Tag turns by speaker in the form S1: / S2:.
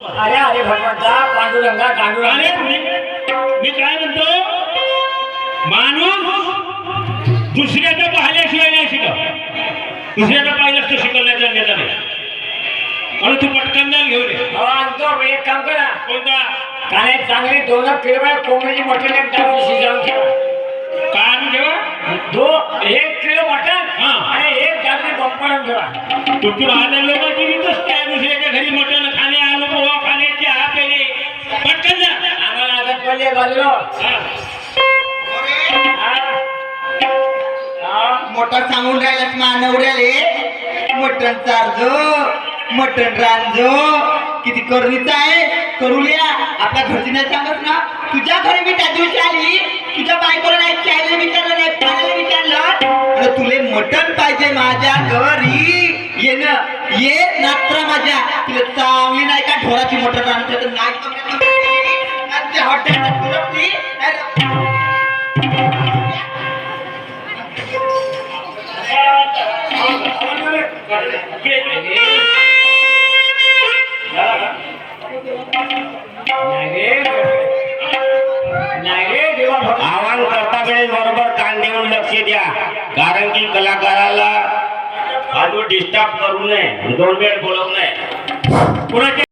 S1: अरे अरे भगवंता पांडुरंगा पांडुरंगा
S2: अरे मी काय म्हणतो, माणूस दुसऱ्याचं पाहिल्याशिवाय नाही शिकत. दुसऱ्याचं पाहिलंच तो शिकल नाही जन्माचा नाही. म्हणून तू पटकन जाल घेऊन ये.
S1: हो आणतो. एक काम करा,
S2: कोणता
S1: काने चांगली 2 किलो कोंबडीची मटण एक टाकून शिजवून ठेवा.
S2: कान घेवा
S1: 1 किलो मटण
S2: हा.
S1: आणि 1 टाकली बंपरण ठेवा.
S2: तुझ्या आल्या लोकांची रीतच काय, दुसऱ्याच्या घरी मटण खाणे, आलू पोहा खाणे, चहा पेणे. पटकन जा.
S1: आम्हाला आता पहिले बाजूला
S3: मोठा सांगून राहिलास मानवऱ्याले, मटण चारजो, मटण रांजो. किती करुणीचा आहे, करूया. आपल्या घरची नाही सांगत ना. तुझ्या घरी मी त्या दिवशी आली, तुझ्या बायकोला नाही चायला विचारलं, नाही पाण्याला विचारलं, अरे तुले मटण पाहिजे माझ्या घरी, ये ना ये नात्रा माझ्या. तुला चांगली नाही का ढोराची मटण आणते तर नाही हॉटेल.
S4: आव्हान करता वेळेस बरोबर कान देऊन लक्ष द्या, कारण की कलाकाराला अजून डिस्टर्ब करू नये, 2 वेळ बोलवू नये.
S2: कोणाच्या